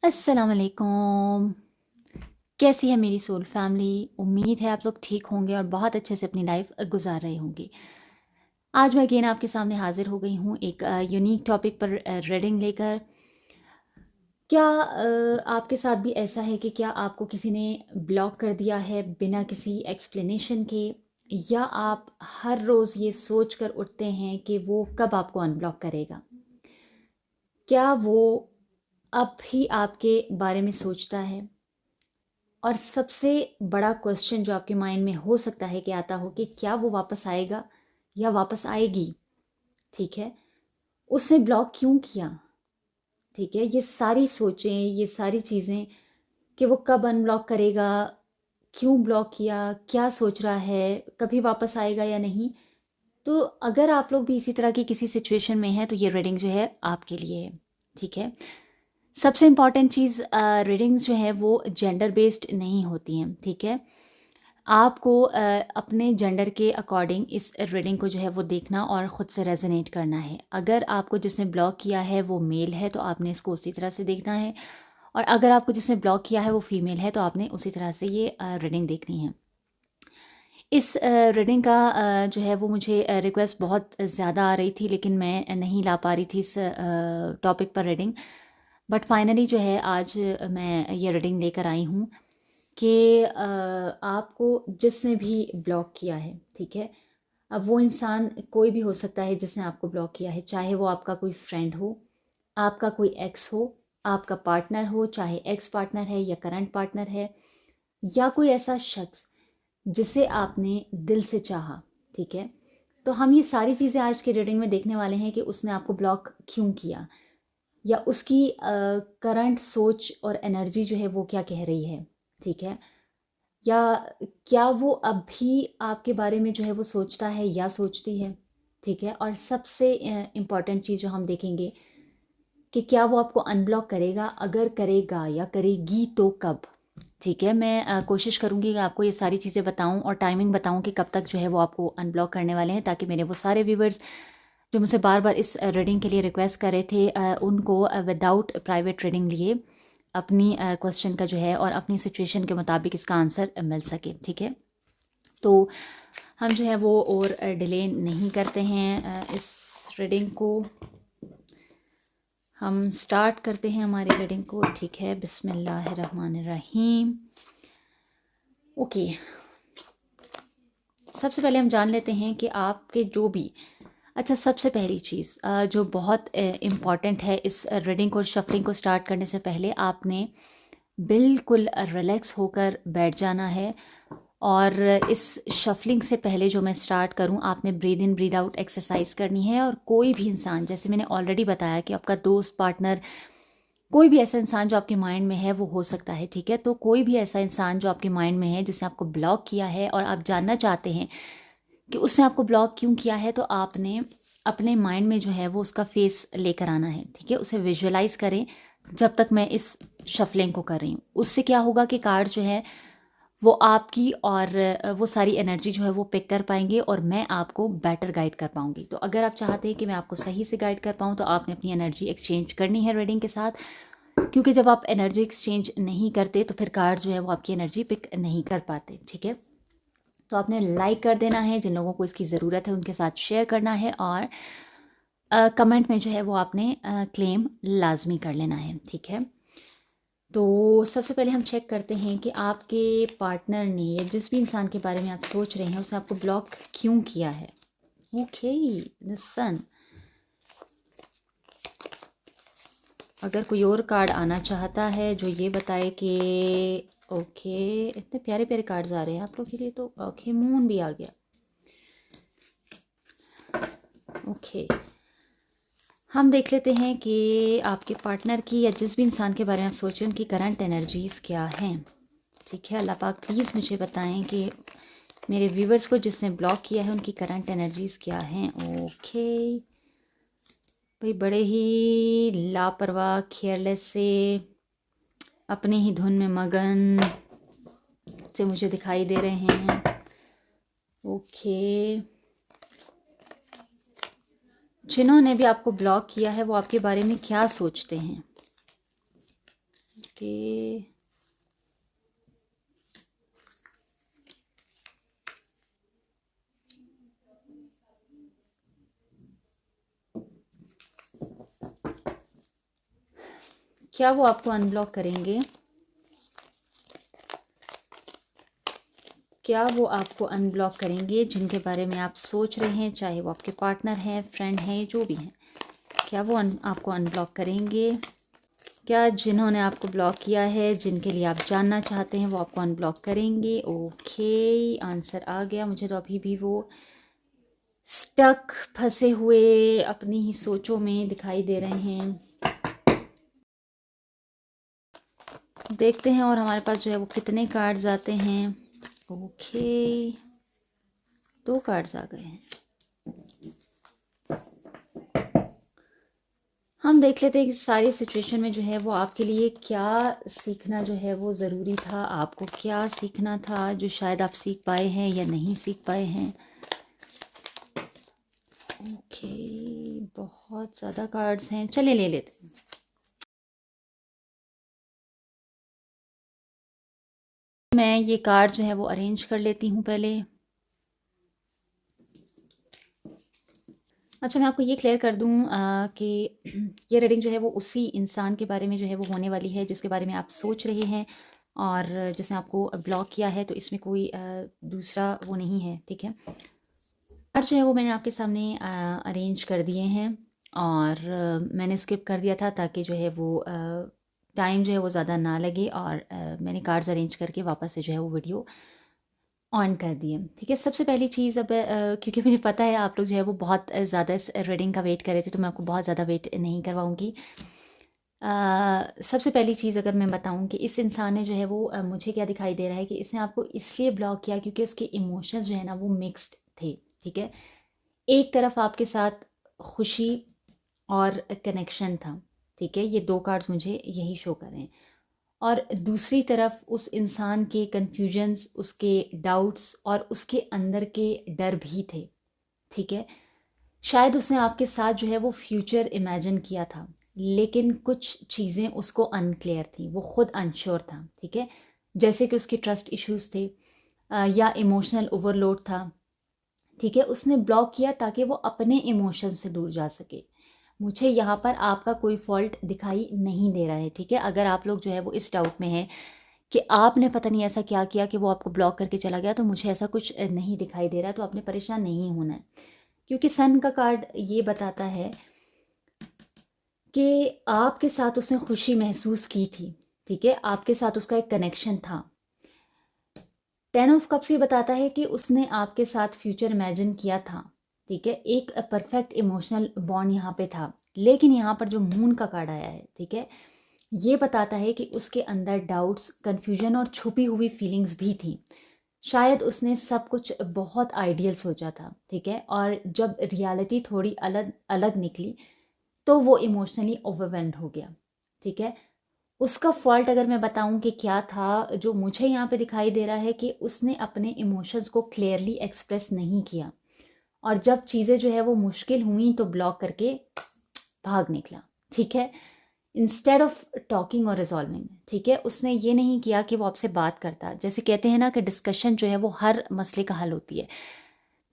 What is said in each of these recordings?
अस्सलाम वालेकुम। कैसी है मेरी सोल फैमिली? उम्मीद है आप लोग ठीक होंगे और बहुत अच्छे से अपनी लाइफ गुजार रहे होंगे। आज मैं अगेन आपके सामने हाजिर हो गई हूँ एक यूनिक टॉपिक पर रीडिंग लेकर। क्या आपके साथ भी ऐसा है कि क्या आपको किसी ने ब्लॉक कर दिया है बिना किसी एक्सप्लेनेशन के, या आप हर रोज़ ये सोच कर उठते हैं कि वो कब आपको अनब्लॉक करेगा? क्या वो अब भी आपके बारे में सोचता है? और सबसे बड़ा क्वेश्चन जो आपके माइंड में हो सकता है कि आता हो कि क्या वो वापस आएगा या वापस आएगी? ठीक है, उसने ब्लॉक क्यों किया? ठीक है, ये सारी सोचें, ये सारी चीज़ें कि वो कब अनब्लॉक करेगा, क्यों ब्लॉक किया, क्या सोच रहा है, कभी वापस आएगा या नहीं। तो अगर आप लोग भी इसी तरह की किसी सिचुएशन में हैं तो ये रीडिंग जो है आपके लिए है। ठीक है, सबसे इम्पॉर्टेंट चीज़, रीडिंग्स जो है वो जेंडर बेस्ड नहीं होती हैं। ठीक है, आपको अपने जेंडर के अकॉर्डिंग इस रीडिंग को जो है वो देखना और ख़ुद से रेजोनेट करना है। अगर आपको जिसने ब्लॉक किया है वो मेल है तो आपने इसको उसी तरह से देखना है, और अगर आपको जिसने ब्लॉक किया है वो फीमेल है तो आपने उसी तरह से ये रीडिंग देखनी है। इस रीडिंग का जो है वो मुझे रिक्वेस्ट बहुत ज़्यादा आ रही थी, लेकिन मैं नहीं ला पा रही थी इस टॉपिक पर रीडिंग। बट फाइनली जो है आज मैं ये रीडिंग लेकर आई हूँ कि आपको जिसने भी ब्लॉक किया है, ठीक है, अब वो इंसान कोई भी हो सकता है जिसने आपको ब्लॉक किया है, चाहे वो आपका कोई फ्रेंड हो, आपका कोई एक्स हो, आपका पार्टनर हो, चाहे एक्स पार्टनर है या करंट पार्टनर है, या कोई ऐसा शख्स जिसे आपने दिल से चाहा। ठीक है, तो हम ये सारी चीज़ें आज की रीडिंग में देखने वाले हैं कि उसने आपको ब्लॉक क्यों किया, या उसकी करंट सोच और एनर्जी जो है वो क्या कह रही है। ठीक है, या क्या वो अब भी आपके बारे में जो है वो सोचता है या सोचती है। ठीक है, और सबसे इम्पॉर्टेंट चीज़ जो हम देखेंगे कि क्या वो आपको अनब्लॉक करेगा, अगर करेगा या करेगी तो कब। ठीक है, मैं कोशिश करूँगी कि आपको ये सारी चीज़ें बताऊँ और टाइमिंग बताऊँ कि कब तक जो है वो आपको अनब्लॉक करने वाले हैं, ताकि मेरे वो सारे व्यूवर्स जो मुझसे बार बार इस रीडिंग के लिए रिक्वेस्ट कर रहे थे, उनको विदाउट प्राइवेट रीडिंग लिए अपनी क्वेश्चन का जो है और अपनी सिचुएशन के मुताबिक इसका आंसर मिल सके। ठीक है, तो हम जो है वो और डिले नहीं करते हैं, इस रीडिंग को हम स्टार्ट करते हैं हमारी रीडिंग को। ठीक है, बिस्मिल्लाहिर्रहमानिर्रहीम। ओके, सबसे पहले हम जान लेते हैं कि आपके जो भी, अच्छा, सबसे पहली चीज़ जो बहुत इम्पॉर्टेंट है इस रीडिंग को, शफलिंग को स्टार्ट करने से पहले आपने बिल्कुल रिलैक्स होकर बैठ जाना है। और इस शफलिंग से पहले जो मैं स्टार्ट करूं, आपने breathe in breathe out exercise करनी है। और कोई भी इंसान, जैसे मैंने ऑलरेडी बताया कि आपका दोस्त, पार्टनर, कोई भी ऐसा इंसान जो आपके माइंड में है वो हो सकता है। ठीक है, तो कोई भी ऐसा इंसान जो आपके माइंड में है जिसने आपको ब्लॉक किया है और आप जानना चाहते हैं कि उसने आपको ब्लॉक क्यों किया है, तो आपने अपने माइंड में जो है वो उसका फेस लेकर आना है। ठीक है, उसे विजुअलाइज करें जब तक मैं इस शफलिंग को कर रही हूँ। उससे क्या होगा कि कार्ड जो है वो आपकी और वो सारी एनर्जी जो है वो पिक कर पाएंगे और मैं आपको बेटर गाइड कर पाऊंगी। तो अगर आप चाहते हैं कि मैं आपको सही से गाइड कर पाऊँ तो आपने अपनी एनर्जी एक्सचेंज करनी है रीडिंग के साथ, क्योंकि जब आप एनर्जी एक्सचेंज नहीं करते तो फिर कार्ड जो है वो आपकी एनर्जी पिक नहीं कर पाते। ठीक है, तो आपने लाइक कर देना है, जिन लोगों को इसकी ज़रूरत है उनके साथ शेयर करना है, और कमेंट में जो है वो आपने क्लेम लाजमी कर लेना है। ठीक है, तो सबसे पहले हम चेक करते हैं कि आपके पार्टनर ने, या जिस भी इंसान के बारे में आप सोच रहे हैं, उसने आपको ब्लॉक क्यों किया है। ओके, द सन। अगर कोई और कार्ड आना चाहता है जो ये बताए कि, ओके, इतने प्यारे प्यारे कार्ड्स आ रहे हैं आप लोग के लिए, तो ओके, मून भी आ गया। ओके, हम देख लेते हैं कि आपके पार्टनर की, या जिस भी इंसान के बारे में आप सोचें, उनकी करंट एनर्जीज़ क्या हैं। ठीक है, अल्लाह पाक प्लीज़ मुझे बताएं कि मेरे व्यूवर्स को जिसने ब्लॉक किया है उनकी करंट एनर्जीज़ क्या हैं। ओके भाई, बड़े ही लापरवाह, केयरलेस से, अपने ही धुन में मगन से मुझे दिखाई दे रहे हैं। ओके, जिन्होंने भी आपको ब्लॉक किया है वो आपके बारे में क्या सोचते हैं। ओके, क्या वो आपको अनब्लॉक करेंगे? क्या वो आपको अनब्लॉक करेंगे जिनके बारे में आप सोच रहे हैं, चाहे वो आपके पार्टनर हैं, फ्रेंड हैं, जो भी हैं? क्या वो आपको अनब्लॉक करेंगे? क्या जिन्होंने आपको ब्लॉक किया है, जिनके लिए आप जानना चाहते हैं, वो आपको अनब्लॉक करेंगे? ओके, आंसर आ गया। मुझे तो अभी भी वो स्टक, फंसे हुए अपनी ही सोचों में दिखाई दे रहे हैं। देखते हैं और हमारे पास जो है वो कितने कार्ड्स आते हैं। ओके, 2 कार्ड्स आ गए हैं। हम देख लेते हैं कि सारी सिचुएशन में जो है वो आपके लिए क्या सीखना जो है वो ज़रूरी था, आपको क्या सीखना था जो शायद आप सीख पाए हैं या नहीं सीख पाए हैं। ओके, बहुत ज़्यादा कार्ड्स हैं, चलिए ले लेते हैं। मैं ये कार्ड जो है वो अरेंज कर लेती हूँ पहले। अच्छा, मैं आपको ये क्लियर कर दूँ कि ये रीडिंग जो है वो उसी इंसान के बारे में जो है वो होने वाली है जिसके बारे में आप सोच रहे हैं और जिसने आपको ब्लॉक किया है, तो इसमें कोई दूसरा वो नहीं है, ठीक है। कार्ड जो है वो मैंने आपके सामने अरेंज कर दिए हैं और मैंने स्किप कर दिया था ताकि जो है वो टाइम जो है वो ज़्यादा ना लगे, और मैंने कार्ड्स अरेंज करके वापस से जो है वो वीडियो ऑन कर दिए, ठीक है। सबसे पहली चीज़, अब क्योंकि मुझे पता है आप लोग जो है वो बहुत ज़्यादा इस रीडिंग का वेट कर रहे थे, तो मैं आपको बहुत ज़्यादा वेट नहीं करवाऊँगी। सबसे पहली चीज़ अगर मैं बताऊँ कि इस इंसान ने जो है वो मुझे क्या दिखाई दे रहा है कि इसने आपको इसलिए ब्लॉक किया क्योंकि उसके इमोशंस जो है ना वो मिक्स्ड थे, ठीक है। एक तरफ आपके साथ खुशी और कनेक्शन था, ठीक है, ये 2 कार्ड्स मुझे यही शो कर रहे हैं। और दूसरी तरफ उस इंसान के कन्फ्यूजन्स, उसके डाउट्स और उसके अंदर के डर भी थे, ठीक है। शायद उसने आपके साथ जो है वो फ्यूचर इमेजिन किया था, लेकिन कुछ चीज़ें उसको अनक्लियर थी, वो खुद अनश्योर था, ठीक है। जैसे कि उसके ट्रस्ट इश्यूज थे या इमोशनल ओवरलोड था, ठीक है। उसने ब्लॉक किया ताकि वो अपने इमोशन से दूर जा सके। मुझे यहाँ पर आपका कोई फॉल्ट दिखाई नहीं दे रहा है, ठीक है। अगर आप लोग जो है वो इस डाउट में हैं कि आपने पता नहीं ऐसा क्या किया कि वो आपको ब्लॉक करके चला गया, तो मुझे ऐसा कुछ नहीं दिखाई दे रहा, तो आपने परेशान नहीं होना है, क्योंकि सन का कार्ड ये बताता है कि आपके साथ उसने खुशी महसूस की थी, ठीक है, आपके साथ उसका एक कनेक्शन था। 10 ऑफ कप्स ये बताता है कि उसने आपके साथ फ्यूचर इमेजिन किया था, ठीक है, एक परफेक्ट इमोशनल बॉन्ड यहाँ पे था। लेकिन यहाँ पर जो मून का कार्ड आया है, ठीक है, ये बताता है कि उसके अंदर डाउट्स, कन्फ्यूजन और छुपी हुई फीलिंग्स भी थी। शायद उसने सब कुछ बहुत आइडियल सोचा था, ठीक है, और जब रियलिटी थोड़ी अलग अलग निकली तो वो इमोशनली ओवरवेल्म्ड हो गया, ठीक है। उसका फॉल्ट अगर मैं बताऊं कि क्या था, जो मुझे यहाँ पे दिखाई दे रहा है कि उसने अपने इमोशंस को क्लियरली एक्सप्रेस नहीं किया, और जब चीज़ें जो है वो मुश्किल हुई तो ब्लॉक करके भाग निकला, ठीक है, इंस्टेड ऑफ टॉकिंग और रिजॉल्विंग, ठीक है। उसने ये नहीं किया कि वो आपसे बात करता। जैसे कहते हैं ना कि डिस्कशन जो है वो हर मसले का हल होती है,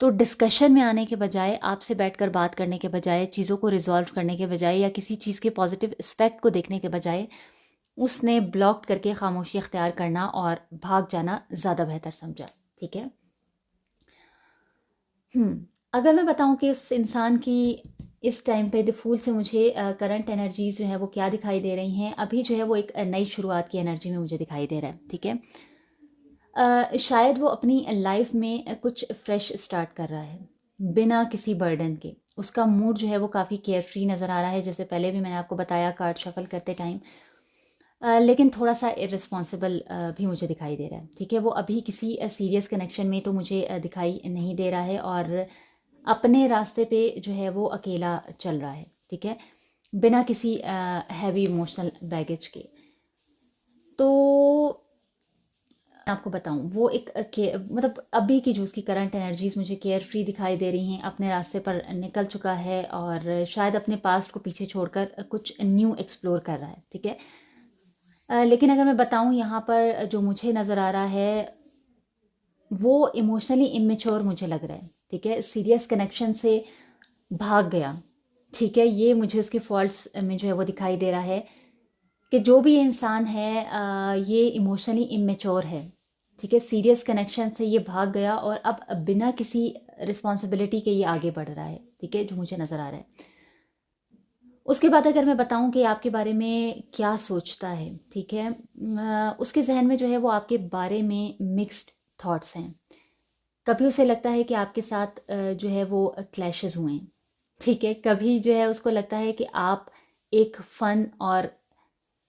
तो डिस्कशन में आने के बजाय, आपसे बैठकर बात करने के बजाय, चीज़ों को रिजॉल्व करने के बजाय या किसी चीज़ के पॉजिटिव एस्पेक्ट को देखने के बजाय, उसने ब्लॉक करके खामोशी अख्तियार करना और भाग जाना ज़्यादा बेहतर समझा, ठीक है। अगर मैं बताऊं कि उस इंसान की इस टाइम पे द फूल से मुझे करंट एनर्जीज जो है वो क्या दिखाई दे रही हैं, अभी जो है वो एक नई शुरुआत की एनर्जी में मुझे दिखाई दे रहा है, ठीक है। शायद वो अपनी लाइफ में कुछ फ्रेश स्टार्ट कर रहा है बिना किसी बर्डन के। उसका मूड जो है वो काफ़ी केयर फ्री नज़र आ रहा है, जैसे पहले भी मैंने आपको बताया कार्ड शफल करते टाइम, लेकिन थोड़ा सा इररिस्पॉन्सिबल भी मुझे दिखाई दे रहा है, ठीक है। वो अभी किसी सीरियस कनेक्शन में तो मुझे दिखाई नहीं दे रहा है, और अपने रास्ते पे जो है वो अकेला चल रहा है, ठीक है, बिना किसी हैवी इमोशनल बैगेज के। तो आपको बताऊं, वो एक मतलब अभी की जो उसकी करंट एनर्जीज मुझे केयर फ्री दिखाई दे रही हैं, अपने रास्ते पर निकल चुका है और शायद अपने पास्ट को पीछे छोड़कर कुछ न्यू एक्सप्लोर कर रहा है, ठीक है। लेकिन अगर मैं बताऊं यहाँ पर जो मुझे नज़र आ रहा है वो इमोशनली इमेच्योर मुझे लग रहा है, ठीक है, सीरियस कनेक्शन से भाग गया, ठीक है, ये मुझे उसकी फॉल्ट्स में जो है वो दिखाई दे रहा है कि जो भी ये इंसान है ये इमोशनली इमेच्योर है, ठीक है, सीरियस कनेक्शन से ये भाग गया और अब बिना किसी रिस्पॉन्सिबिलिटी के ये आगे बढ़ रहा है, ठीक है, जो मुझे नज़र आ रहा है। उसके बाद अगर मैं बताऊं कि आपके बारे में क्या सोचता है, ठीक है, उसके जहन में जो है वो आपके बारे में मिक्स्ड थॉट्स हैं। कभी उसे लगता है कि आपके साथ जो है वो क्लैशेस हुए हैं, ठीक है, कभी जो है उसको लगता है कि आप एक फन और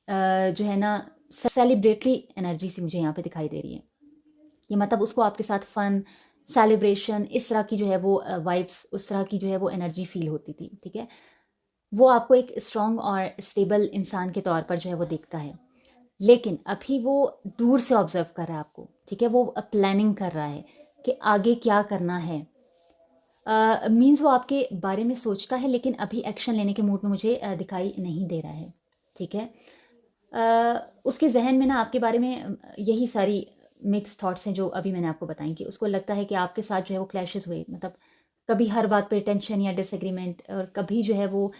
जो है ना सेलिब्रेटरी एनर्जी सी मुझे यहाँ पे दिखाई दे रही है। ये मतलब उसको आपके साथ फन, सेलिब्रेशन, इस तरह की जो है वो वाइब्स, उस तरह की जो है वो एनर्जी फील होती थी, ठीक है। वो आपको एक स्ट्रॉन्ग और स्टेबल इंसान के तौर पर जो है वो देखता है, लेकिन अभी वो दूर से ऑब्जर्व कर रहा है आपको, ठीक है, वो प्लानिंग कर रहा है कि आगे क्या करना है। मीन्स वो आपके बारे में सोचता है लेकिन अभी एक्शन लेने के मूड में मुझे दिखाई नहीं दे रहा है, ठीक है। उसके जहन में ना आपके बारे में यही सारी मिक्स थॉट्स हैं जो अभी मैंने आपको बताई कि उसको लगता है कि आपके साथ जो है वो क्लैशेस हुए, मतलब कभी हर बात पे टेंशन या डिसएग्रीमेंट, और कभी जो है वो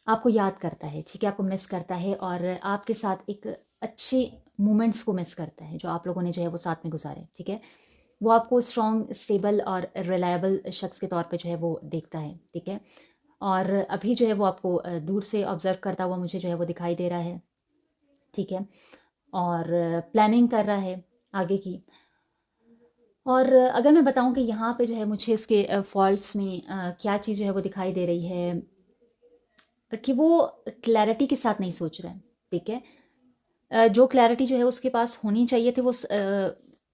आपको याद करता है, ठीक है, आपको मिस करता है और आपके साथ एक अच्छे मोमेंट्स को मिस करता है जो आप लोगों ने जो है वो साथ में गुजारे, ठीक है। वो आपको स्ट्रॉन्ग, स्टेबल और रिलायबल शख्स के तौर पे जो है वो देखता है, ठीक है। और अभी जो है वो आपको दूर से ऑब्जर्व करता हुआ मुझे जो है वो दिखाई दे रहा है, ठीक है, और प्लानिंग कर रहा है आगे की। और अगर मैं बताऊं कि यहाँ पे जो है मुझे इसके फॉल्ट्स में क्या चीज़ जो है वो दिखाई दे रही है कि वो क्लैरिटी के साथ नहीं सोच रहा है, ठीक है। जो क्लैरिटी जो है उसके पास होनी चाहिए थी वो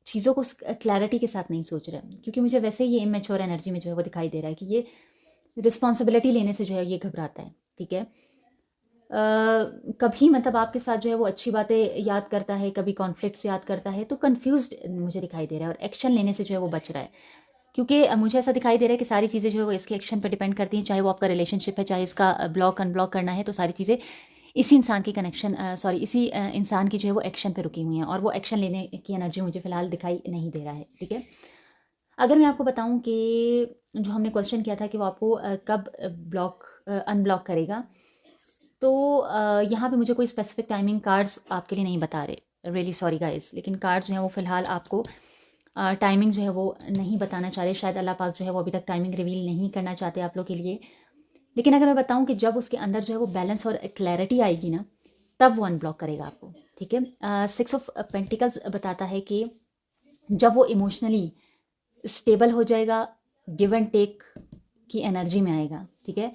चीज़ों को क्लैरिटी के साथ नहीं सोच रहा है, क्योंकि मुझे वैसे ही ये इमेच्योर एनर्जी में जो है वो दिखाई दे रहा है कि ये रिस्पॉन्सिबिलिटी लेने से जो है ये घबराता है, ठीक है। कभी मतलब आपके साथ जो है वो अच्छी बातें याद करता है, कभी कॉन्फ्लिक्ट्स याद करता है, तो कंफ्यूज्ड मुझे दिखाई दे रहा है और एक्शन लेने से जो है वो बच रहा है, क्योंकि मुझे ऐसा दिखाई दे रहा है कि सारी चीज़ें जो है वो इसके एक्शन पर डिपेंड करती हैं, चाहे वो आपका रिलेशनशिप है, चाहे इसका ब्लॉक अनब्लॉक करना है, तो सारी चीज़ें इसी इंसान की कनेक्शन सॉरी इसी इंसान की जो है वो एक्शन पे रुकी हुई हैं और वो एक्शन लेने की एनर्जी मुझे फ़िलहाल दिखाई नहीं दे रहा है, ठीक है। अगर मैं आपको बताऊं कि जो हमने क्वेश्चन किया था कि वो आपको कब ब्लॉक अनब्लॉक करेगा, तो यहाँ पे मुझे कोई स्पेसिफिक टाइमिंग कार्ड्स आपके लिए नहीं बता रहे, रियली सॉरी गाइस, लेकिन कार्ड्स जो हैं वो फ़िलहाल आपको टाइमिंग जो है वो नहीं बताना चाह रहे, शायद अल्लाह पाक जो है वो अभी तक टाइमिंग रिवील नहीं करना चाहते आप लोग के लिए। लेकिन अगर मैं बताऊं कि जब उसके अंदर जो है वो बैलेंस और क्लैरिटी आएगी ना, तब वो अनब्लॉक करेगा आपको, ठीक है। 6 ऑफ पेंटिकल्स बताता है कि जब वो इमोशनली स्टेबल हो जाएगा, गिव एंड टेक की एनर्जी में आएगा, ठीक है,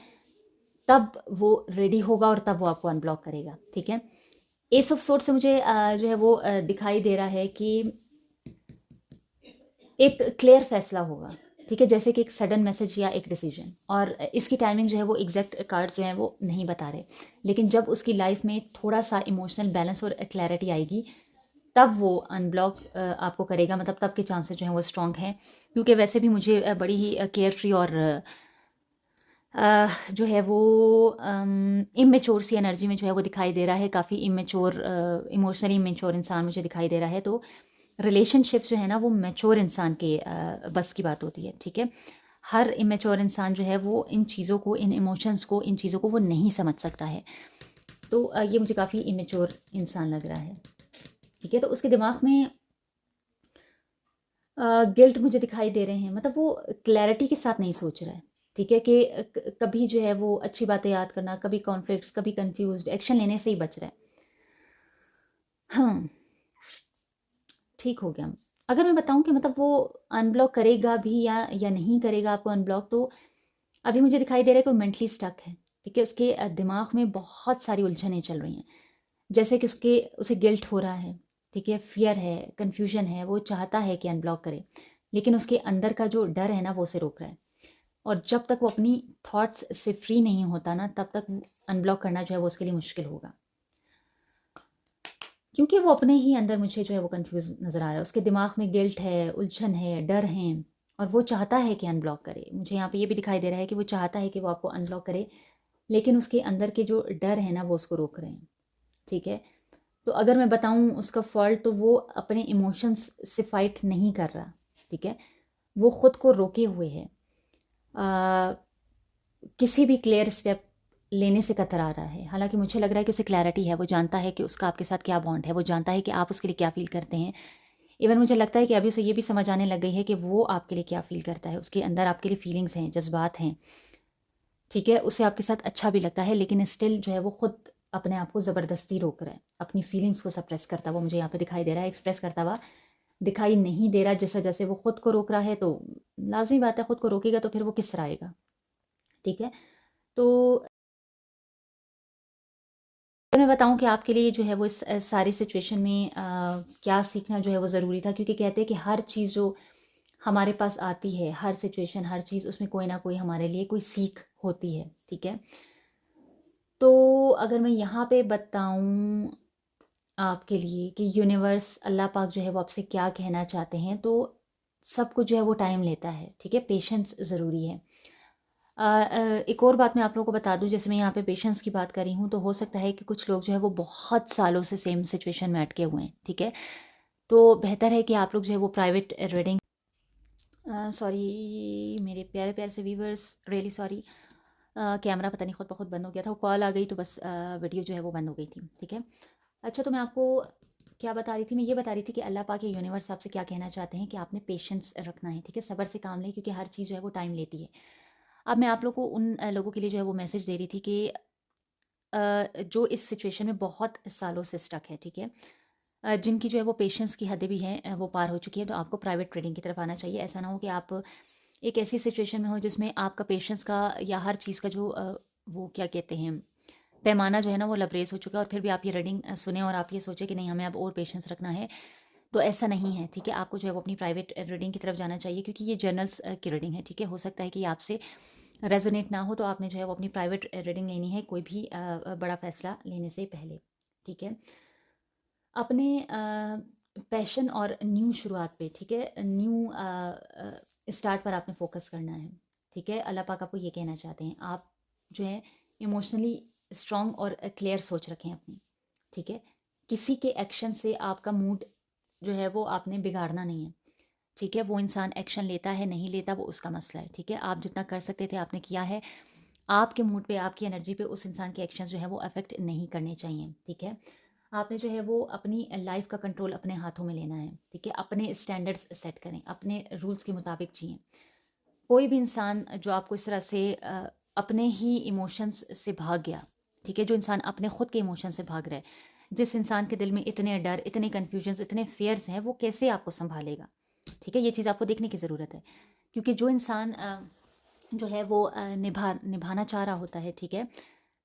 तब वो रेडी होगा और तब वो आपको अनब्लॉक करेगा, ठीक है। एस ऑफ सोर्ट से मुझे जो है वो दिखाई दे रहा है कि एक क्लियर फैसला होगा, ठीक है, जैसे कि एक सडन मैसेज या एक डिसीजन, और इसकी टाइमिंग जो है वो एग्जैक्ट कार्ड्स जो हैं वो नहीं बता रहे, लेकिन जब उसकी लाइफ में थोड़ा सा इमोशनल बैलेंस और क्लैरिटी आएगी तब वो अनब्लॉक आपको करेगा, मतलब तब के चांसेस जो हैं वो स्ट्रॉन्ग हैं, क्योंकि वैसे भी मुझे बड़ी ही केयर फ्री और जो है वो इमेच्योर सी एनर्जी में जो है वो दिखाई दे रहा है, काफ़ी इमेच्योर, इमोशनली इमेच्योर इंसान मुझे दिखाई दे रहा है। तो रिलेशनशिप्स जो है ना वो मैच्योर इंसान के बस की बात होती है, ठीक है। हर इमेच्योर इंसान जो है वो इन चीज़ों को, इन इमोशंस को, इन चीज़ों को वो नहीं समझ सकता है। तो ये मुझे काफ़ी इमेच्योर इंसान लग रहा है, ठीक है। तो उसके दिमाग में गिल्ट मुझे दिखाई दे रहे हैं, मतलब वो क्लैरिटी के साथ नहीं सोच रहा है, ठीक है, कि कभी जो है वो अच्छी बातें याद करना, कभी कॉन्फ्लिक्ट्स, कभी कंफ्यूज्ड, एक्शन लेने से ही बच रहा है। हाँ, ठीक हो गया। अगर मैं बताऊं कि मतलब वो अनब्लॉक करेगा भी या नहीं करेगा आपको अनब्लॉक, तो अभी मुझे दिखाई दे रहा है कि वो मेंटली स्टक है, ठीक है, उसके दिमाग में बहुत सारी उलझनें चल रही हैं, जैसे कि उसे गिल्ट हो रहा है, ठीक है, फियर है, कन्फ्यूजन है, वो चाहता है कि अनब्लॉक करे, लेकिन उसके अंदर का जो डर है ना वो उसे रोक रहा है, और जब तक वो अपनी थॉट्स से फ्री नहीं होता ना तब तक अनब्लॉक करना जो है वो उसके लिए मुश्किल होगा, क्योंकि वो अपने ही अंदर मुझे जो है वो कंफ्यूज नज़र आ रहा है, उसके दिमाग में गिल्ट है, उलझन है, डर है, और वो चाहता है कि अनब्लॉक करे। मुझे यहाँ पे ये भी दिखाई दे रहा है कि वो चाहता है कि वो आपको अनब्लॉक करे, लेकिन उसके अंदर के जो डर है ना वो उसको रोक रहे हैं, ठीक है। तो अगर मैं बताऊं उसका फॉल्ट, तो वो अपने इमोशंस से फाइट नहीं कर रहा, ठीक है, वो खुद को रोके हुए है, किसी भी क्लियर स्टेप लेने से कतरा रहा है। हालांकि मुझे लग रहा है कि उसे क्लैरिटी है, वो जानता है कि उसका आपके साथ क्या बॉन्ड है, वो जानता है कि आप उसके लिए क्या फील करते हैं। इवन मुझे लगता है कि अभी उसे ये भी समझ आने लग गई है कि वो आपके लिए क्या फील करता है, उसके अंदर आपके लिए फीलिंग्स हैं, जज्बात हैं, ठीक है, उसे आपके साथ अच्छा भी लगता है, लेकिन स्टिल जो है वो खुद अपने आप को ज़बरदस्ती रोक रहा है, अपनी फीलिंग्स को सप्रेस करता हुआ मुझे यहाँ पे दिखाई दे रहा है, एक्सप्रेस करता हुआ दिखाई नहीं दे रहा। जैसे जैसे वो खुद को रोक रहा है, तो लाजमी बात है, खुद को रोकेगा तो फिर वो किस तरह आएगा, ठीक है। तो अगर मैं बताऊं कि आपके लिए जो है वो इस सारी सिचुएशन में क्या सीखना जो है वो ज़रूरी था, क्योंकि कहते हैं कि हर चीज़ जो हमारे पास आती है, हर सिचुएशन, हर चीज़, उसमें कोई ना कोई हमारे लिए कोई सीख होती है, ठीक है। तो अगर मैं यहाँ पे बताऊं आपके लिए कि यूनिवर्स, अल्लाह पाक जो है वो आपसे क्या कहना चाहते हैं, तो सब कुछ जो है वो टाइम लेता है, ठीक है, पेशेंस ज़रूरी है। एक और बात मैं आप लोगों को बता दूं, जैसे मैं यहाँ पे पेशेंस की बात कर रही हूँ, तो हो सकता है कि कुछ लोग जो है वो बहुत सालों से सेम सिचुएशन में अटके हुए हैं, ठीक है। तो बेहतर है कि आप लोग जो है वो प्राइवेट रीडिंग, सॉरी मेरे प्यारे प्यारे से व्यूवर्स, रियली सॉरी, कैमरा पता नहीं खुद ब खुद बंद हो गया था, वो कॉल आ गई तो बस वीडियो जो है वो बंद हो गई थी, ठीक है। अच्छा, तो मैं आपको क्या बता रही थी, मैं ये बता रही थी कि अल्लाह पाक या यूनिवर्स आपसे क्या कहना चाहते हैं कि आपने पेशेंस रखना है, ठीक है, सब्र से काम लें, क्योंकि हर चीज़ जो है वो टाइम लेती है। अब मैं आप लोग को उन लोगों के लिए जो है वो मैसेज दे रही थी कि जो इस सिचुएशन में बहुत सालों से स्टक है, ठीक है, जिनकी जो है वो पेशेंस की हदें भी हैं, वो पार हो चुकी है, तो आपको प्राइवेट ट्रेडिंग की तरफ आना चाहिए। ऐसा ना हो कि आप एक ऐसी सिचुएशन में हो जिसमें आपका पेशेंस का या हर चीज़ का जो वो क्या कहते हैं, पैमाना जो है ना वो लबरेज हो चुका है, और फिर भी आप ये रीडिंग सुने और आप ये सोचे कि नहीं, हमें अब और पेशेंस रखना है। तो ऐसा नहीं है, ठीक है, आपको जो है वो अपनी प्राइवेट रीडिंग की तरफ जाना चाहिए, क्योंकि ये जर्नल्स की रीडिंग है, ठीक है। हो सकता है कि आपसे रेजोनेट ना हो, तो आपने जो है वो अपनी प्राइवेट रीडिंग लेनी है कोई भी बड़ा फैसला लेने से पहले, ठीक है। अपने पैशन और न्यू शुरुआत पे, ठीक है, न्यू स्टार्ट पर आपने फोकस करना है, ठीक है। अल्लाह पाक आपको ये कहना चाहते हैं, आप जो है इमोशनली स्ट्रांग और क्लियर सोच रखें अपनी, ठीक है। किसी के एक्शन से आपका मूड जो है वो आपने बिगाड़ना नहीं है, ठीक है। वो इंसान एक्शन लेता है नहीं लेता, वो उसका मसला है, ठीक है। आप जितना कर सकते थे आपने किया है, आपके मूड पे, आपकी एनर्जी पे उस इंसान के एक्शंस जो है वो अफेक्ट नहीं करने चाहिए, ठीक है। आपने जो है वो अपनी लाइफ का कंट्रोल अपने हाथों में लेना है, ठीक है। अपने स्टैंडर्ड्स सेट करें, अपने रूल्स के मुताबिक जिएं। कोई भी इंसान जो आपको इस तरह से अपने ही इमोशंस से भाग गया, ठीक है, जो इंसान अपने खुद के इमोशन से भाग रहा है, जिस इंसान के दिल में इतने डर, इतने कन्फ्यूजन्स, इतने फेयर्स हैं, वो कैसे आपको संभालेगा, ठीक है। ये चीज़ आपको देखने की ज़रूरत है, क्योंकि जो इंसान जो है वो निभाना चाह रहा होता है, ठीक है,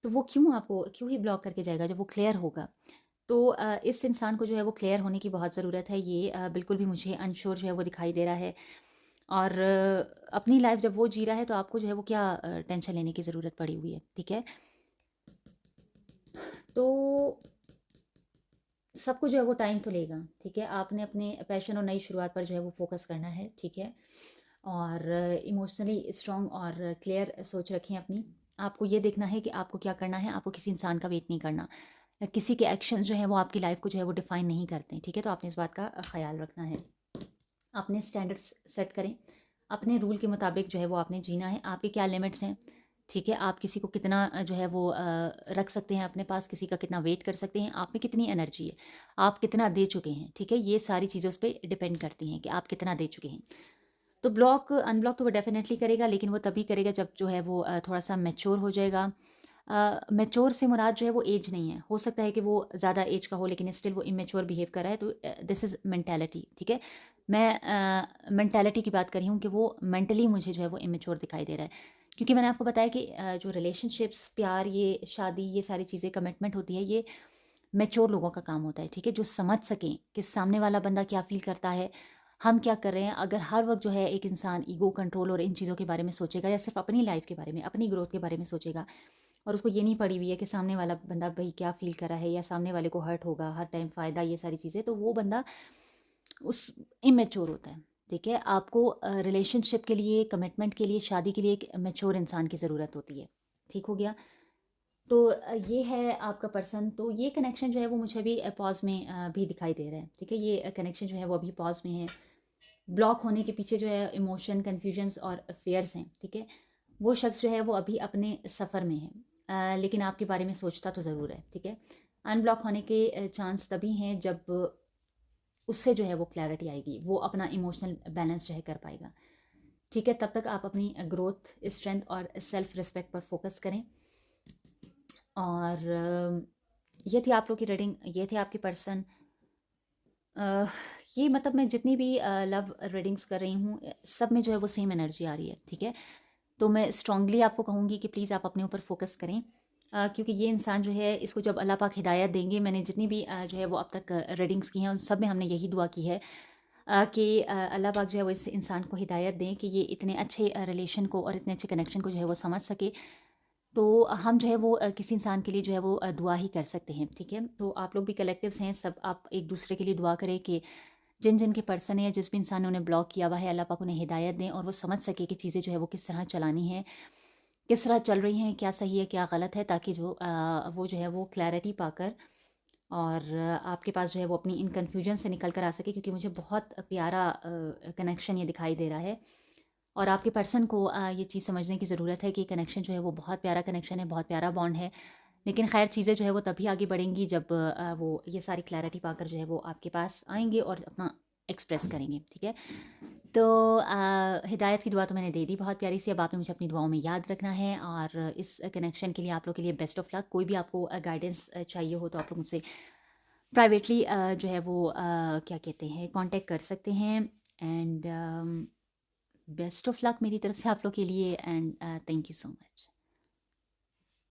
तो वो क्यों ही ब्लॉक करके जाएगा जब वो क्लियर होगा। तो इस इंसान को जो है वो क्लियर होने की बहुत ज़रूरत है। ये बिल्कुल भी मुझे अनश्योर जो है वो दिखाई दे रहा है, और अपनी लाइफ जब वो जी रहा है, तो आपको जो है वो क्या टेंशन लेने की ज़रूरत पड़ी हुई है, ठीक है। तो सब कुछ जो है वो टाइम तो लेगा, ठीक है। आपने अपने पैशन और नई शुरुआत पर जो है वो फोकस करना है, ठीक है। और इमोशनली स्ट्रांग और क्लियर सोच रखें अपनी। आपको ये देखना है कि आपको क्या करना है, आपको किसी इंसान का वेट नहीं करना, किसी के एक्शंस जो है वो आपकी लाइफ को जो है वो डिफाइन नहीं करते हैं, ठीक है। तो आपने इस बात का ख्याल रखना है। अपने स्टैंडर्ड्स सेट करें, अपने रूल के मुताबिक जो है वो आपने जीना है। आपके क्या लिमिट्स हैं, ठीक है, आप किसी को कितना जो है वो रख सकते हैं अपने पास, किसी का कितना वेट कर सकते हैं, आप में कितनी एनर्जी है, आप कितना दे चुके हैं, ठीक है। ये सारी चीज़ें उस पर डिपेंड करती हैं कि आप कितना दे चुके हैं। तो ब्लॉक अनब्लॉक तो वो डेफिनेटली करेगा, लेकिन वो तभी करेगा जब जो है वो थोड़ा सा मैच्योर हो जाएगा। मैच्योर से मुराद जो है वो एज नहीं है, हो सकता है कि वो ज़्यादा एज का हो लेकिन स्टिल वो इमेच्योर बिहेव कर रहा है, तो दिस इज़ मेंटेलिटी, ठीक है। मैं मेंटेलिटी की बात कर रही हूँ कि वो मेंटली मुझे जो है वो इमेच्योर दिखाई दे रहा है, क्योंकि मैंने आपको बताया कि जो रिलेशनशिप्स, प्यार, ये शादी, ये सारी चीज़ें, कमिटमेंट होती है, ये मैच्योर लोगों का काम होता है, ठीक है, जो समझ सकें कि सामने वाला बंदा क्या फील करता है, हम क्या कर रहे हैं। अगर हर वक्त जो है एक इंसान ईगो कंट्रोल और इन चीज़ों के बारे में सोचेगा, या सिर्फ अपनी लाइफ के बारे में, अपनी ग्रोथ के बारे में सोचेगा, और उसको ये नहीं पड़ी हुई है कि सामने वाला बंदा भाई क्या फील कर रहा है, या सामने वाले को हर्ट होगा हर टाइम, फ़ायदा, ये सारी चीज़ें, तो वो बंदा उस इमेच्योर होता है, ठीक है। आपको रिलेशनशिप के लिए, कमिटमेंट के लिए, शादी के लिए एक मैच्योर इंसान की ज़रूरत होती है, ठीक हो गया। तो ये है आपका पर्सन। तो ये कनेक्शन जो है वो मुझे अभी पॉज में भी दिखाई दे रहा है, ठीक है। ये कनेक्शन जो है वो अभी पॉज में है। ब्लॉक होने के पीछे जो है इमोशन, कन्फ्यूजन्स और फेयर्स हैं, ठीक है। वो शख्स जो है वो अभी अपने सफ़र में है, लेकिन आपके बारे में सोचता तो ज़रूर है, ठीक है। अनब्लॉक होने के चांस तभी हैं जब उससे जो है वो क्लैरिटी आएगी, वो अपना इमोशनल बैलेंस जो है कर पाएगा, ठीक है। तब तक आप अपनी ग्रोथ, स्ट्रेंथ और सेल्फ रिस्पेक्ट पर फोकस करें। और ये थी आप लोग की रीडिंग, ये थे आपके पर्सन। ये मतलब मैं जितनी भी लव रीडिंग्स कर रही हूँ, सब में जो है वो सेम एनर्जी आ रही है, ठीक है। तो मैं स्ट्रांगली आपको कहूँगी कि प्लीज़ आप अपने ऊपर फोकस करें, क्योंकि ये इंसान जो है इसको जब अल्लाह पाक हिदायत देंगे, मैंने जितनी भी जो है वो अब तक रीडिंग्स की हैं उन सब में हमने यही दुआ की है कि अल्लाह पाक जो है वो इस इंसान को हिदायत दें कि ये इतने अच्छे रिलेशन को और इतने अच्छे कनेक्शन को जो है वो समझ सके। तो हम जो है वो किसी इंसान के लिए जो है वो दुआ ही कर सकते हैं, ठीक है। तो आप लोग भी कलेक्टिव्स हैं, सब आप एक दूसरे के लिए दुआ करें कि जिन जिन के पर्सन है या जिस भी इंसान ने उन्हें ब्लॉक किया हुआ है, अल्लाह पाक उन्हें हिदायत दें और वो समझ सके कि चीज़ें जो है वो किस तरह चलानी है, किस तरह चल रही हैं, क्या सही है क्या गलत है, ताकि जो वो जो है वो क्लैरिटी पाकर और आपके पास जो है वो अपनी इन कन्फ्यूजन से निकल कर आ सके। क्योंकि मुझे बहुत प्यारा कनेक्शन ये दिखाई दे रहा है और आपके पर्सन को ये चीज़ समझने की ज़रूरत है कि कनेक्शन जो है वो बहुत प्यारा कनेक्शन है, बहुत प्यारा बॉन्ड है। लेकिन खैर चीज़ें जो है वो तभी आगे बढ़ेंगी जब वो ये सारी क्लैरिटी पाकर जो है वो आपके पास आएंगे और अपना एक्सप्रेस करेंगे, ठीक है। तो हिदायत की दुआ तो मैंने दे दी बहुत प्यारी सी। अब आपने मुझे अपनी दुआओं में याद रखना है और इस कनेक्शन के लिए आप लोग के लिए बेस्ट ऑफ लक। कोई भी आपको गाइडेंस चाहिए हो तो आप लोग मुझसे प्राइवेटली जो है वो क्या कहते हैं कांटेक्ट कर सकते हैं। एंड बेस्ट ऑफ लक मेरी तरफ से आप लोग के लिए। And thank you so much.